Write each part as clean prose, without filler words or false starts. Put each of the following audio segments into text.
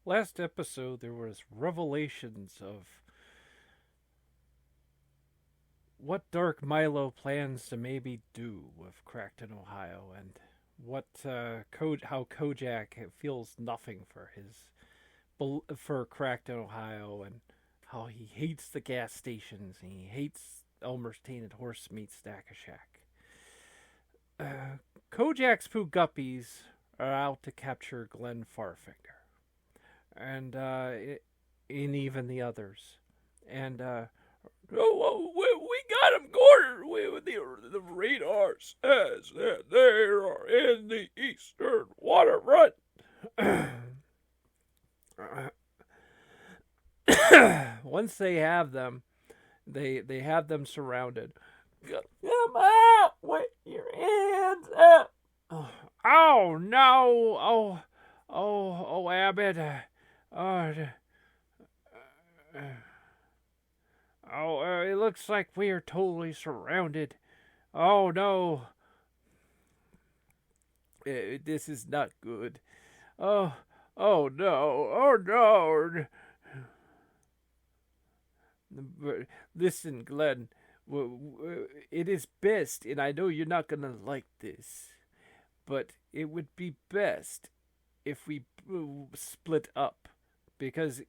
last episode there was revelations of what Dark Milo plans to maybe do with Crackton, Ohio, and what how Kojak feels nothing for for Crackton, Ohio, and how he hates the gas stations and he hates Elmer's Tainted Horse Meat Stacker Shack. Kojak's Pooh Guppies are out to capture Glenn Farfinger, and even the others, and oh, we got him cornered. The radar says that they are in the eastern waterfront. Once they have them, they have them surrounded. Come out with your hands up. Oh no! Oh, Abbott. Oh, it looks like we are totally surrounded. Oh no! This is not good. Oh, oh no! Oh no! Listen, Glenn. It is best, and I know you're not gonna like this, but it would be best if we split up, because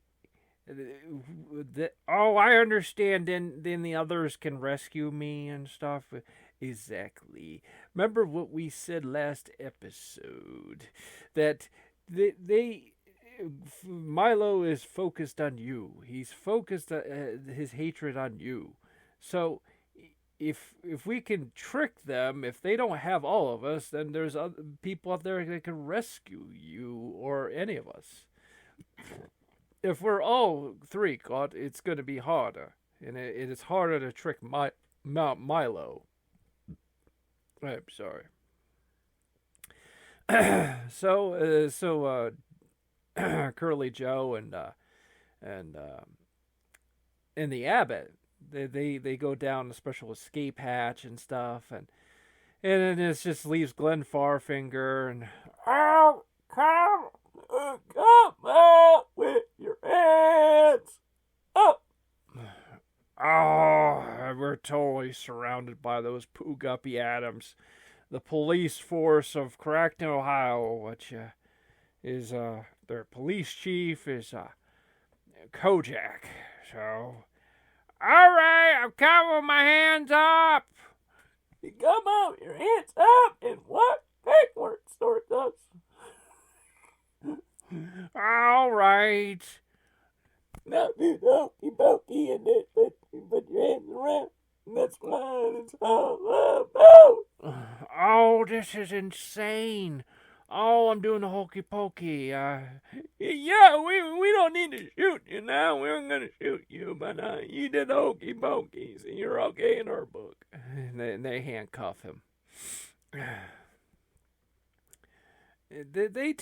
I understand. Then the others can rescue me and stuff. Exactly. Remember what we said last episode, that they Milo is focused on you. He's focused his hatred on you. So if we can trick them, if they don't have all of us, then there's other people out there that can rescue you or any of us. If we're all three caught, it's going to be harder, and it is harder to trick Milo. I'm sorry. so Curly Joe and the Abbott, they go down a special escape hatch and stuff, and then it just leaves Glenn Farfinger and come out with your hands up. Oh, we're totally surrounded by those Pooh Guppy Adams, the police force of Crackton, Ohio, which is their police chief is Kojak. So, all right, I'm coming with my hands up. You come out, your hands up, and what? Backwards, Sort does. All right. Now do hokey pokey and it, but you put your hands around. And that's what it's all about. Oh, this is insane. Oh, I'm doing the hokey pokey. Yeah, we don't need to shoot you now. We aren't going to shoot you, but you did the hokey pokeys, and you're okay in our book. And they handcuff him. They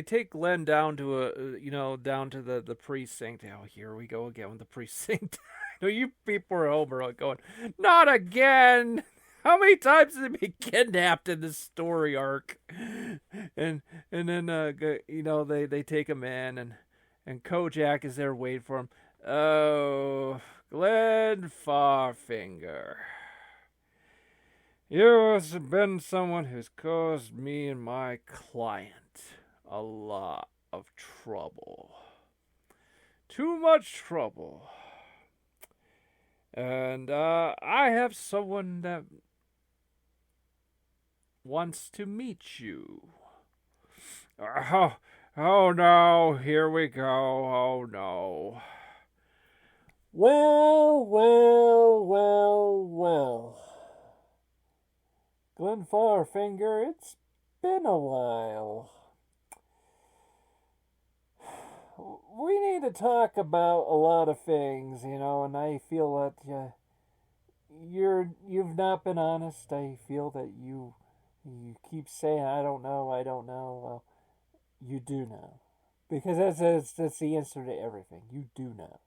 take Glenn down to down to the precinct. Oh, here we go again with the precinct. No, you people are over going, not again. How many times has he been kidnapped in this story arc? And then they take him in, and Kojak is there waiting for him. Oh, Glenn Farfinger. You have been someone who's caused me and my client a lot of trouble. Too much trouble. And I have someone that wants to meet you. Oh no, here we go. Oh no. Well. Glenn Farfinger, it's been a while. We need to talk about a lot of things, and I feel that you've not been honest. I feel that you keep saying, I don't know. Well, you do know. Because that's the answer to everything. You do know.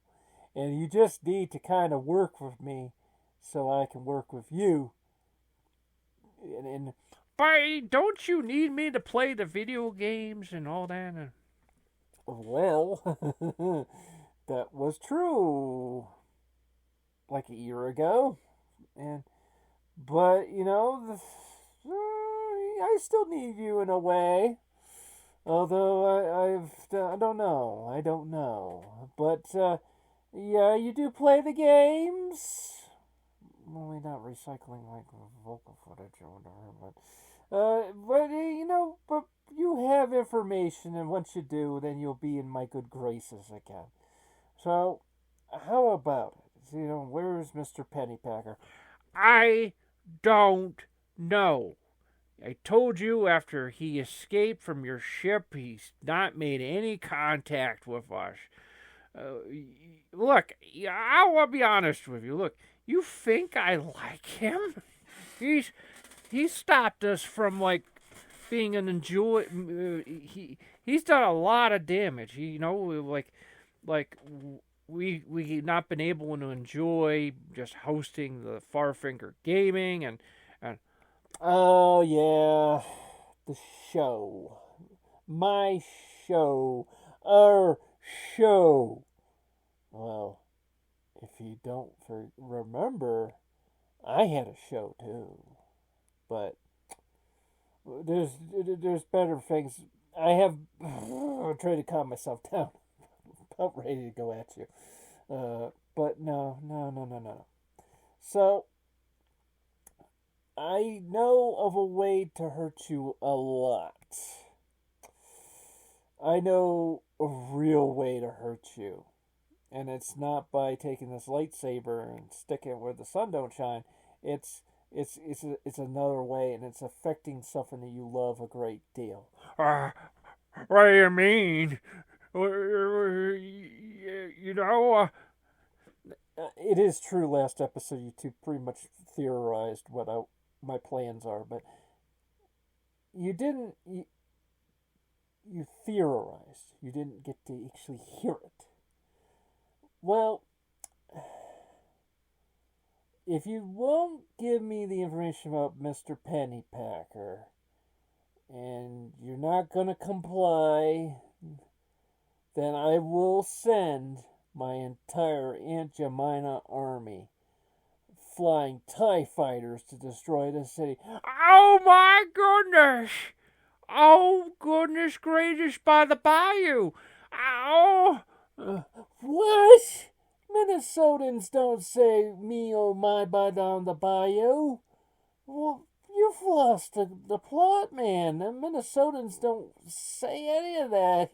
And you just need to kind of work with me so I can work with you. But don't you need me to play the video games and all that? Well, that was true like a year ago. And but I still need you in a way. Although I don't know. I don't know. But yeah, you do play the games. Only not recycling like vocal footage or whatever. But you have information, and once you do, then you'll be in my good graces again. So, how about it? Where's Mr. Pennypacker? I don't know. I told you after he escaped from your ship, he's not made any contact with us. Look, I'll be honest with you. Look, you think I like him? He's stopped us from being an enjoy. He's done a lot of damage. Like we not been able to enjoy just hosting the Farfinger gaming and oh yeah, the show, my show, our show. Well, if you don't remember, I had a show too, but there's better things. I'm trying to calm myself down. I'm ready to go at you, but no. So I know of a way to hurt you a lot. I know a real way to hurt you. And it's not by taking this lightsaber and sticking it where the sun don't shine. It's another way, and it's affecting something that you love a great deal. What do you mean? It is true. Last episode, you two pretty much theorized what my plans are, but you didn't. You theorized. You didn't get to actually hear it. Well, if you won't give me the information about Mr. Pennypacker, and you're not going to comply, then I will send my entire Aunt Jemima army flying TIE fighters to destroy the city. Oh my goodness! Oh goodness gracious, by the bayou! Oh! What? Minnesotans don't say me oh my by down the bayou. Well, you've lost the plot, man. The Minnesotans don't say any of that.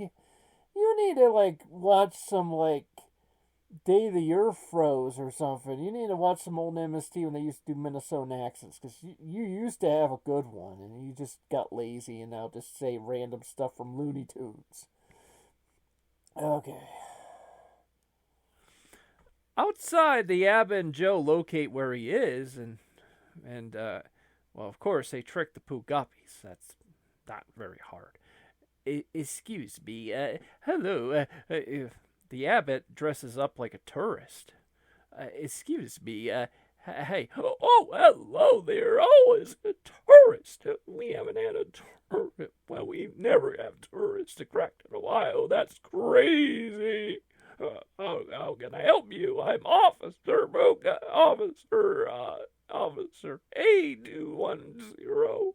You need to watch some Day of the Earth Froze or something. You need to watch some old MST when they used to do Minnesotan accents, because you used to have a good one and you just got lazy and now just say random stuff from Looney Tunes. Okay. Outside, the Abba and Joe locate where he is, and well, of course, they trick the Pooh Guppies. That's not very hard. Excuse me, hello, the Abbot dresses up like a tourist. Excuse me, hey, oh, hello there, always a tourist. We haven't had a tourist, well, we never have tourists to Crackton, Ohio. That's crazy. How can I help you? I'm Officer Mocha, Officer 8210.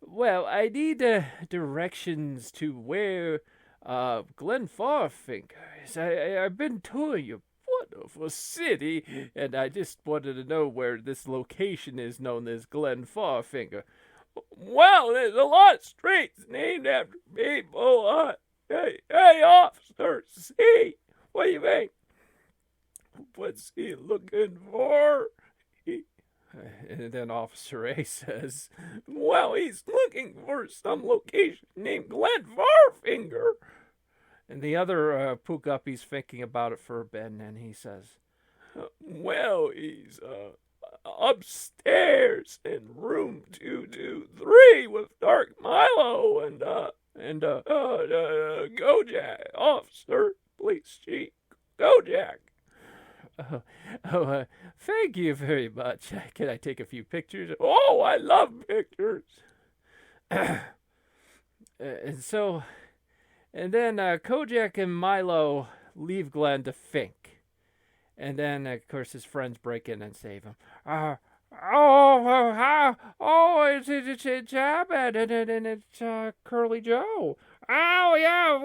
Well, I need directions to where Glen Farfingers. I've been touring your wonderful city, and I just wanted to know where this location is known as Glen Farfinger. Well, there's a lot of streets named after people. Hey, officer, see? What do you think? What's he looking for? And then Officer A says, well, he's looking for some location named Glen Farfinger. And the other Pooh Guppy's thinking about it for a bit, and he says, well, he's upstairs in room 223 with Dark Milo and Gojak, Officer, Police Chief Gojak. Thank you very much. Can I take a few pictures? Oh, I love pictures. and so, and then Kojak and Milo leave Glenn to think. And then, of course, his friends break in and save him. It's Abed and it's Curly Joe. Oh, yeah,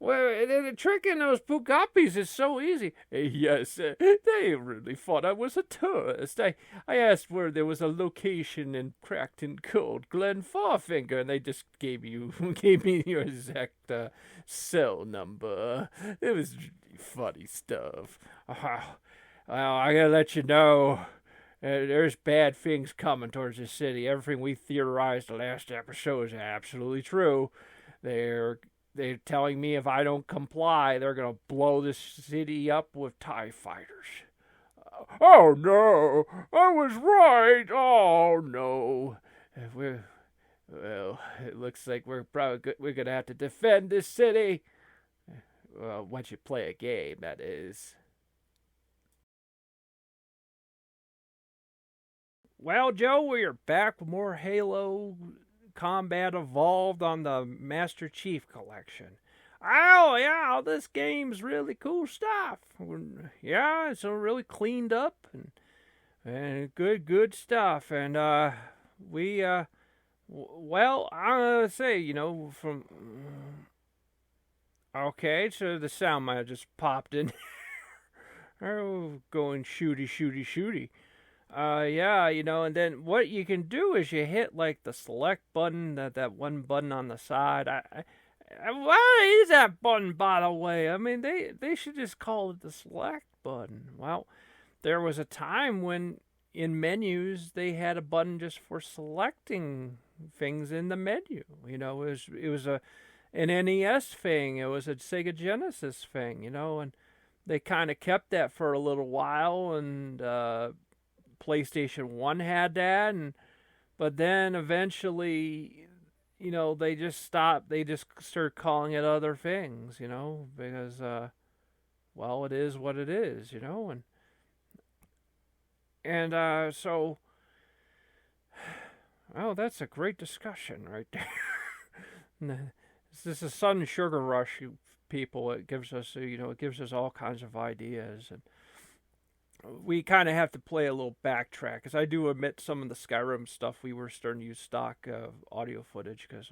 the trick in those Pugapis is so easy. Yes, they really thought I was a tourist. I asked where there was a location in Crackton Code, Glen Farfinger, and they just gave me your exact cell number. It was funny stuff. Well, I gotta let you know. There's bad things coming towards the city. Everything we theorized the last episode is absolutely true. They're telling me if I don't comply, they're going to blow this city up with TIE fighters. Oh, no. I was right. Oh, no. Well, it looks like we're going to have to defend this city. Well, once you play a game, that is. Well, Joe, we are back with more Halo Combat Evolved on the Master Chief Collection. Oh, yeah, this game's really cool stuff. Yeah, it's really cleaned up and good stuff. And well, I'm going to say, from. Okay, so the sound might have just popped in. Oh, going shooty. Yeah, and then what you can do is you hit like the select button, that one button on the side. Why is that button, by the way? I mean, they should just call it the select button. Well, there was a time when in menus they had a button just for selecting things in the menu. It was an NES thing. It was a Sega Genesis thing. And they kind of kept that for a little while, and PlayStation 1 had that, but then eventually, they just stopped. They just started calling it other things, because, well, it is what it is, and so, oh, that's a great discussion right there. This is sudden sugar rush, you people. It gives us, it gives us all kinds of ideas, and we kind of have to play a little backtrack, because I do admit some of the Skyrim stuff we were starting to use stock audio footage, because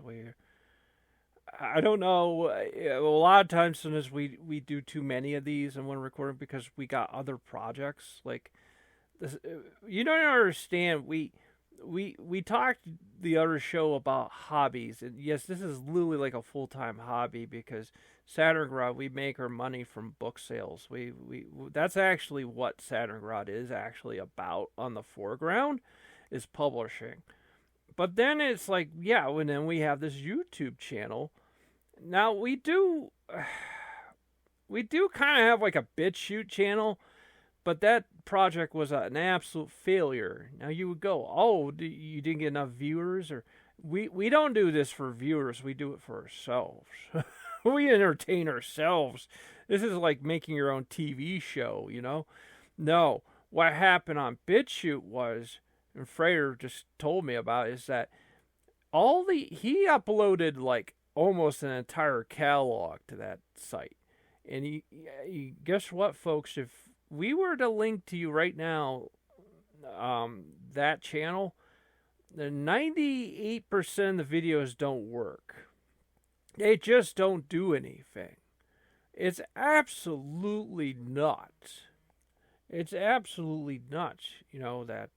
I don't know, a lot of times sometimes we do too many of these in one recording because we got other projects, like this. You don't understand, we talked the other show about hobbies, and yes, this is literally like a full-time hobby, because Saturngrad, we make our money from book sales. We that's actually what Saturngrad is actually about. On the foreground is publishing, but then it's like, yeah, and then we have this YouTube channel. Now we do kind of have like a BitChute channel, but that project was an absolute failure. Now you would go, oh, you didn't get enough viewers, or we don't do this for viewers. We do it for ourselves. We entertain ourselves. This is like making your own TV show, No, what happened on BitChute was, and Frater just told me about, is that he uploaded like almost an entire catalog to that site. And he guess what, folks? If we were to link to you right now, that channel, the 98% of the videos don't work. They just don't do anything. It's absolutely nuts. It's absolutely nuts, that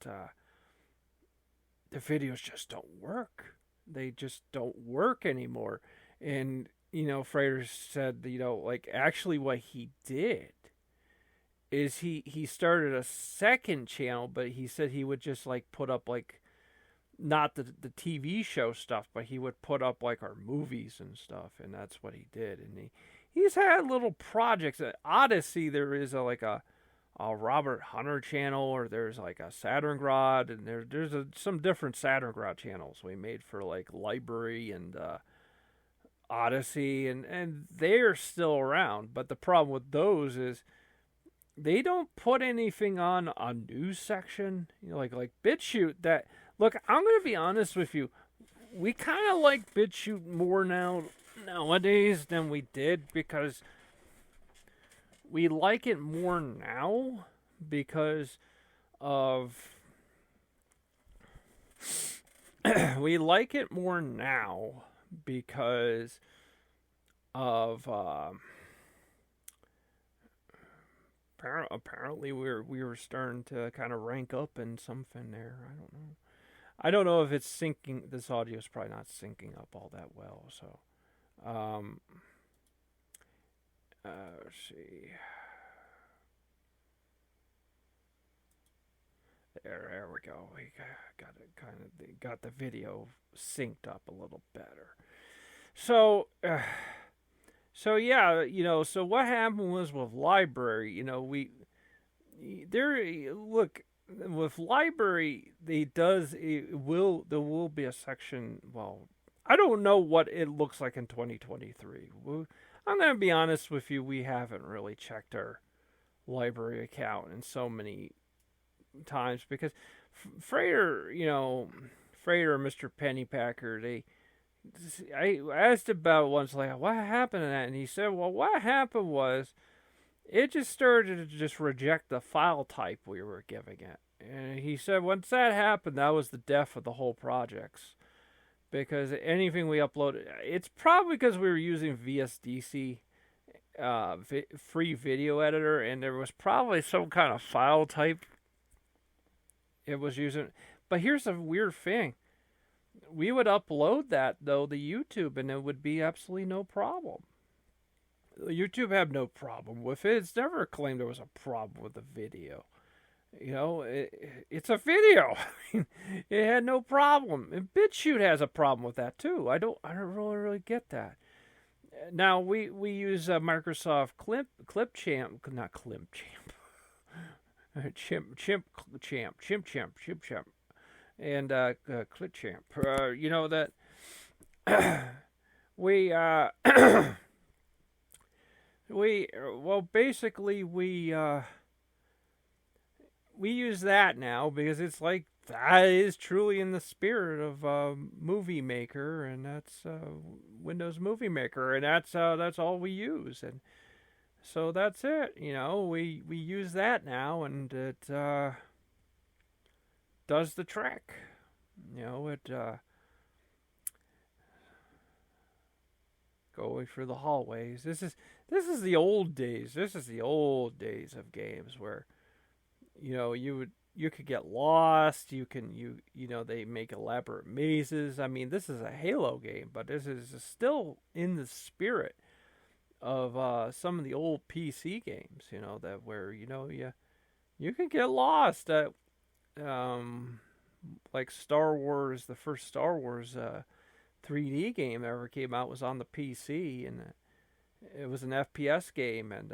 the videos just don't work. They just don't work anymore. And, Frater said, like, actually what he did is he started a second channel, but he said he would just, like, put up, like, not the TV show stuff, but he would put up like our movies and stuff, and that's what he did. And he's had little projects. At Odyssey, there is a Robert Hunter channel, or there's like a Saturngrad, and there's some different Saturngrad channels we made for like Library and Odyssey, and they're still around. But the problem with those is they don't put anything on a news section, like BitChute. That, look, I'm going to be honest with you. we kind of like BitChute more nowadays than we did, because we like it more now because of we like it more now because of apparently we were starting to kind of rank up in something there. I don't know. I don't know if it's syncing. This audio is probably not syncing up all that well. So, um, let's see. There we go. We got it kind of got the video synced up a little better. So, so yeah, So what happened was with library. Look, with library. There will be a section. Well, I don't know what it looks like in 2023. I'm gonna be honest with you. We haven't really checked our library account in so many times because Freighter, Freighter and Mr. Pennypacker, I asked about it once, like, what happened to that? And he said, well, what happened was it just started to just reject the file type we were giving it. And he said once that happened, that was the death of the whole projects. Because anything we uploaded, it's probably because we were using VSDC, free video editor, and there was probably some kind of file type it was using. But here's the weird thing. We would upload that, though, to YouTube, and it would be absolutely no problem. YouTube had no problem with it. It's never claimed there was a problem with the video. It's a video. It had no problem. And BitChute has a problem with that too. I don't really get that. Now we use Microsoft Clipchamp, not Clipchamp, Chimp, and Clipchamp. That we basically we use that now because it's like that is truly in the spirit of Movie Maker, and that's Windows Movie Maker, and that's all we use, and so that's it. We use that now, and it does the trick. It going through the hallways. This is the old days. This is the old days of games where you could get lost. They make elaborate mazes. I mean, this is a Halo game, but this is still in the spirit of some of the old PC games. That where you can get lost. Like Star Wars, the first Star Wars 3D game that ever came out was on the PC, and it was an FPS game, and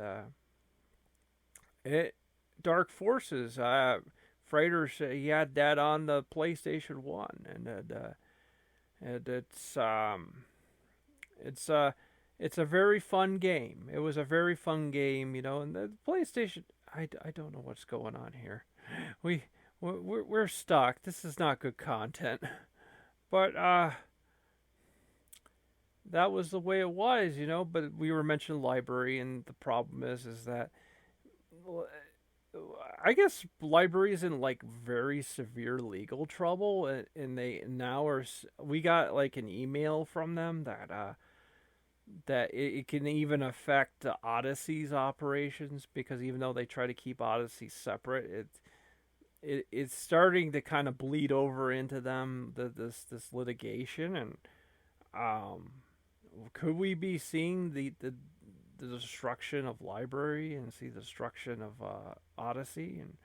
Dark Forces. Freighter, he had that on the PlayStation 1, and it's a very fun game. It was a very fun game, and the PlayStation. I don't know what's going on here. We're stuck. This is not good content, but that was the way it was, But we were mentioning library, and the problem is that I guess libraries in like very severe legal trouble, and they now we got like an email from them that it can even affect Odyssey's operations, because even though they try to keep Odyssey separate, it's starting to kind of bleed over into them, this litigation, and could we be seeing the destruction of library and see the destruction of Odyssey? And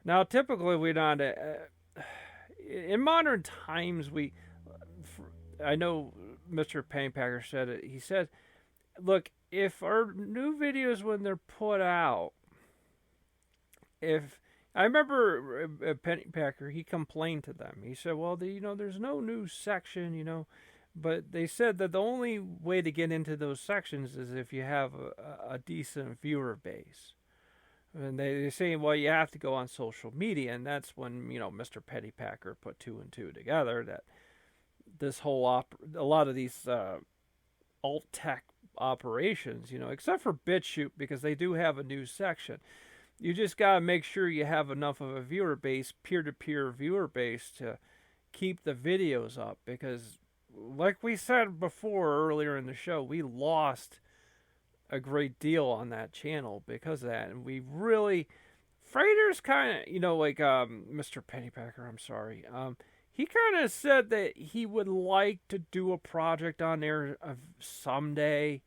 now typically we not in modern times I know Mr. Painpacker said it. He said, look, if our new videos, when they're put out, if I remember Pennypacker, he complained to them. He said, well, there's no new section, but they said that the only way to get into those sections is if you have a decent viewer base. And they're saying, well, you have to go on social media, and that's when, Mr. Pennypacker put two and two together, that this whole a lot of these alt tech operations, except for BitChute because they do have a news section. You just got to make sure you have enough of a viewer base, peer-to-peer viewer base, to keep the videos up, because like we said before earlier in the show, we lost a great deal on that channel because of that. And we really, Frater's kind of, like Mr. Pennypacker, I'm sorry, he kind of said that he would like to do a project on there someday,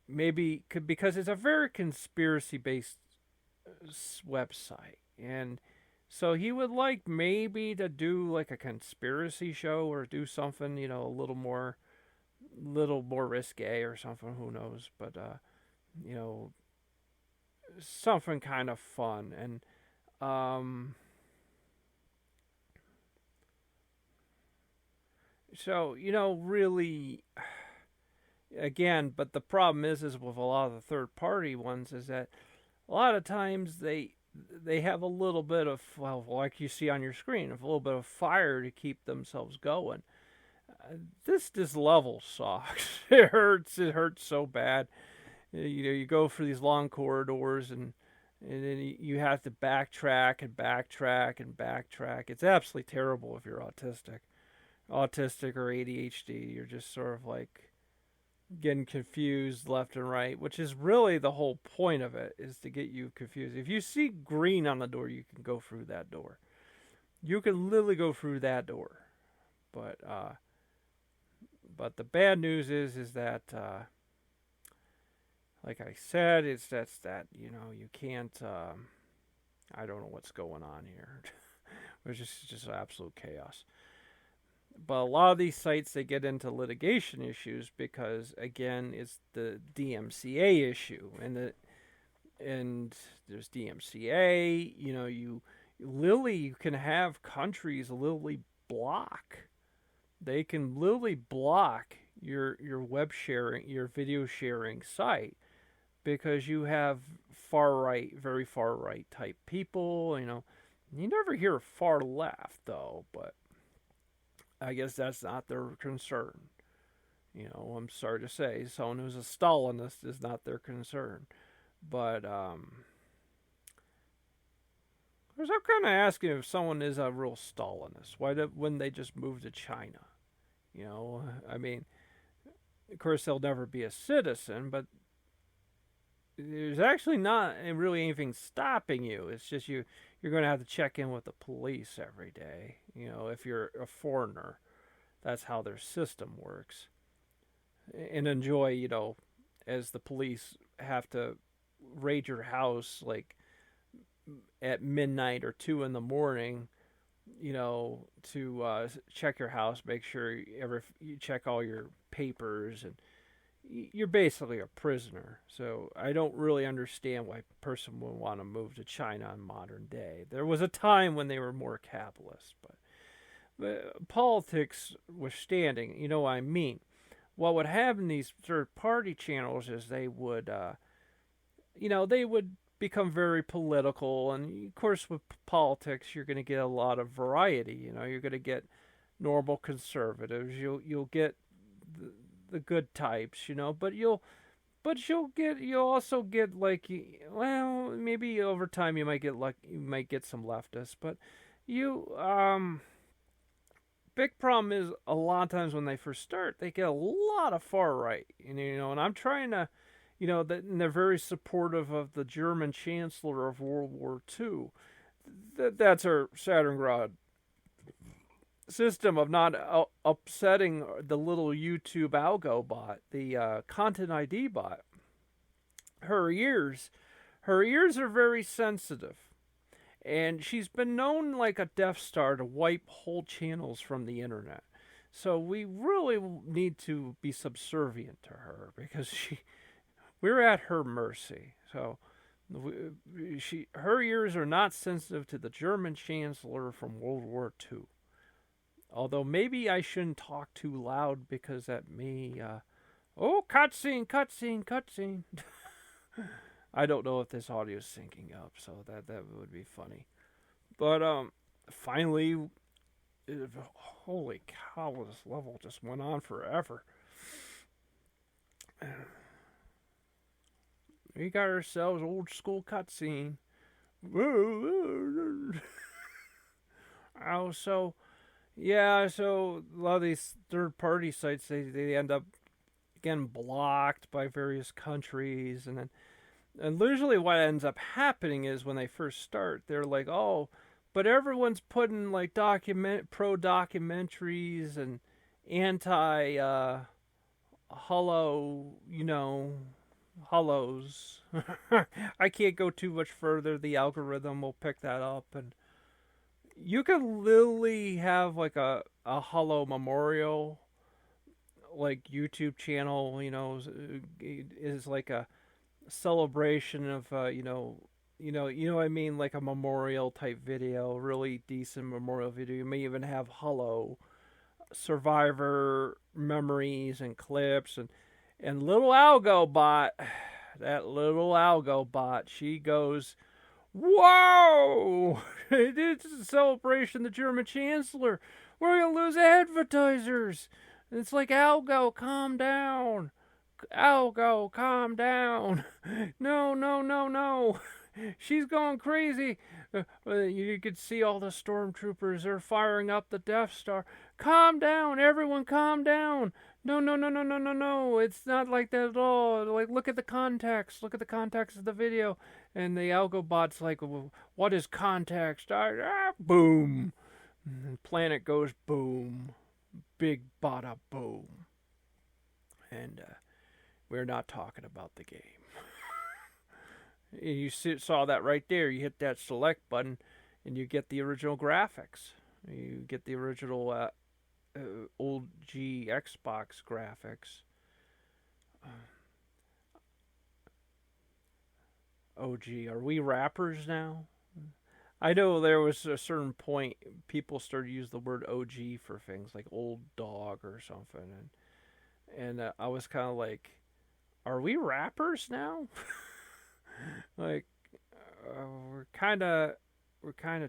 maybe because it's a very conspiracy based website, and so he would like maybe to do like a conspiracy show or do something, a little more risque or something, who knows, but you know something kind of fun. And so really, again, but the problem is with a lot of the third party ones is that a lot of times they have a little bit of, well, like you see on your screen, a little bit of fire to keep themselves going. This level sucks. It hurts so bad. You go for these long corridors, and then you have to backtrack and backtrack and backtrack. It's absolutely terrible if you're autistic or ADHD. You're just sort of like getting confused left and right, which is really the whole point of it, is to get you confused. If you see green on the door, you can go through that door. You can literally go through that door. But the bad news is that like I said, it's that you can't. I don't know what's going on here. It's just absolute chaos. But a lot of these sites, they get into litigation issues because, again, it's the DMCA issue, and there's DMCA. You can have countries literally block. They can literally block your web sharing, your video sharing site, because you have very far right type people. You never hear far left though, but I guess that's not their concern. I'm sorry to say, someone who's a Stalinist is not their concern. But I'm kind of asking if someone is a real Stalinist. Why wouldn't they just move to China? I mean, of course they'll never be a citizen, but there's actually not really anything stopping you. It's just you're going to have to check in with the police every day. If you're a foreigner, that's how their system works. And enjoy, as the police have to raid your house like at midnight or 2 in the morning, to check your house, make sure you check all your papers, and you're basically a prisoner. So I don't really understand why a person would want to move to China in modern day. There was a time when they were more capitalist, but politics withstanding, you know what I mean. What would happen in these third-party channels is they would become very political, and of course with politics you're going to get a lot of variety. You're going to get normal conservatives, you'll get the good types, but you'll also get like, well, maybe over time you might get some leftists, but big problem is a lot of times when they first start, they get a lot of far right, and I'm trying to, and they're very supportive of the German Chancellor of World War II. That's our Stalingrad system of not upsetting the little YouTube algo bot, the Content ID bot. Her ears are very sensitive, and she's been known like a Death Star to wipe whole channels from the internet. So we really need to be subservient to her, because we're at her mercy. So her ears are not sensitive to the German Chancellor from World War II. Although maybe I shouldn't talk too loud, because that may... cutscene. I don't know if this audio is syncing up, so that would be funny. But finally, holy cow, this level just went on forever. We got ourselves old school cutscene. Oh, so yeah, so a lot of these third party sites they end up again blocked by various countries, and usually what ends up happening is when they first start, they're like, oh, but everyone's putting like pro documentaries and anti hollow, hollows. I can't go too much further. The algorithm will pick that up, and you can literally have like a hollow memorial, like YouTube channel. Is like a celebration of what I mean, like a memorial type video, really decent memorial video. You may even have hollow survivor memories and clips, and little algo bot, that little algo bot, she goes, whoa, it's a celebration of the German Chancellor, we're gonna lose advertisers. And it's like, algo, calm down, algo, calm down. No, no, no, no, she's going crazy. You could see all the stormtroopers are firing up the Death Star. Calm down, everyone, calm down. No, no, no, no, no, no, no. It's not like that at all. Like, look at the context. Look at the context of the video. And the algobot's like, well, what is context? Boom. And planet goes boom. Big bada boom. And we're not talking about the game. You saw that right there. You hit that select button, and you get the original graphics. You get the original old G Xbox graphics. Oh, gee, are we rappers now? I know there was a certain point people started to use the word OG for things like old dog or something, and I was kind of like, are we rappers now? Like, we're kind of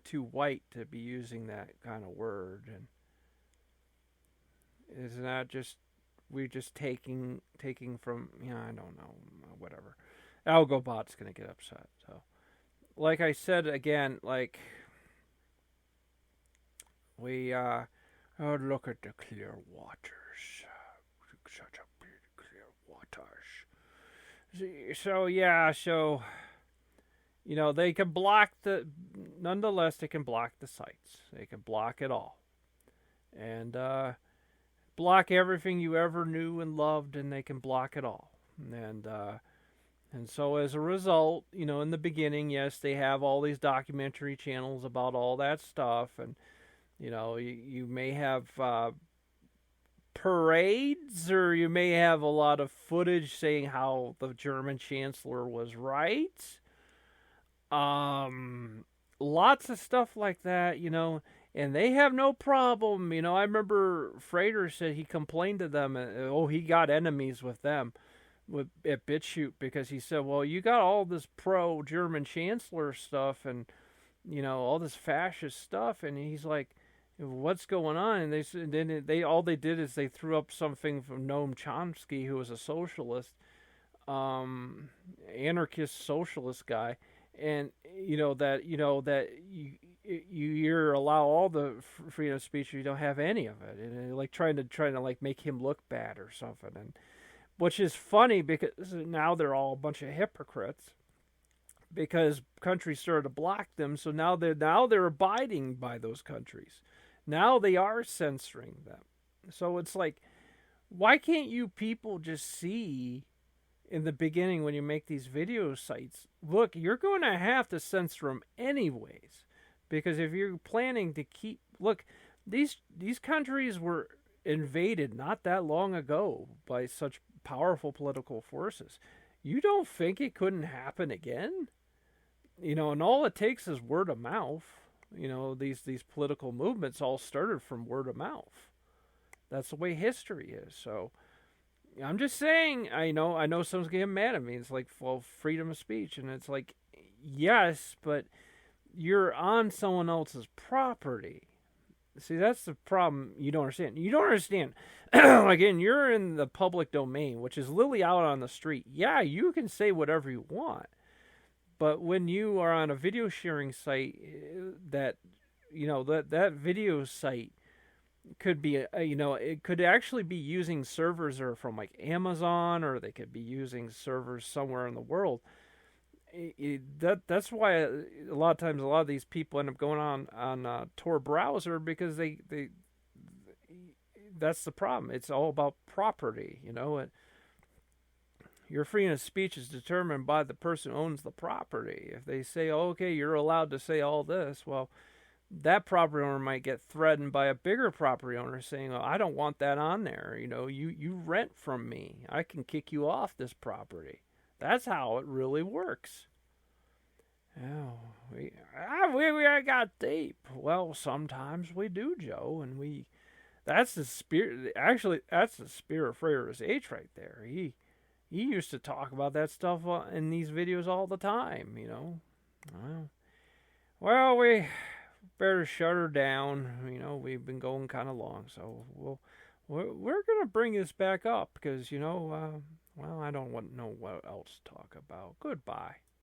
too white to be using that kind of word, and isn't that just we're just taking from, I don't know, whatever. Algobot's gonna get upset. So, like I said again, like we oh, look at the clear waters, such a big clear waters. So yeah, so they can block nonetheless they can block the sites. They can block it all, and block everything you ever knew and loved, and they can block it all. And so as a result, in the beginning, yes, they have all these documentary channels about all that stuff, and you may have parades, or you may have a lot of footage saying how the German Chancellor was right. Lots of stuff like that, and they have no problem. I remember Frater said he complained to them, he got enemies with them at BitChute, because he said, well, you got all this pro-German Chancellor stuff and, all this fascist stuff, and he's like, what's going on? And they all they did is they threw up something from Noam Chomsky, who was a socialist, anarchist socialist guy, and that you allow all the freedom of speech, you don't have any of it, and like trying to like make him look bad or something, and which is funny because now they're all a bunch of hypocrites, because countries started to block them, so now they're abiding by those countries. Now they are censoring them. So it's like, why can't you people just see in the beginning when you make these video sites, look, you're going to have to censor them anyways, because if you're planning to look, these countries were invaded not that long ago by such powerful political forces. You don't think it couldn't happen again? And all it takes is word of mouth. These political movements all started from word of mouth. That's the way history is. So I'm just saying, I know someone's getting mad at me. It's like, well, freedom of speech. And it's like, yes, but you're on someone else's property. See, that's the problem. You don't understand. You don't understand. Again, you're in the public domain, which is literally out on the street. Yeah, you can say whatever you want, but when you are on a video sharing site, that that video site could be it could actually be using servers that are from like Amazon, or they could be using servers somewhere in the world. That's why a lot of times a lot of these people end up going on Tor browser, because they that's the problem. It's all about property. Your freedom of speech is determined by the person who owns the property. If they say, oh, okay, you're allowed to say all this, well, that property owner might get threatened by a bigger property owner saying, oh, I don't want that on there. You rent from me. I can kick you off this property. That's how it really works. Oh, we got deep. Well, sometimes we do, Joe, and that's the spirit. Actually, that's the spirit of Freyr's H right there. He used to talk about that stuff in these videos all the time. Well, we better shut her down. We've been going kind of long, so we're gonna bring this back up because well, I don't know what else to talk about. Goodbye.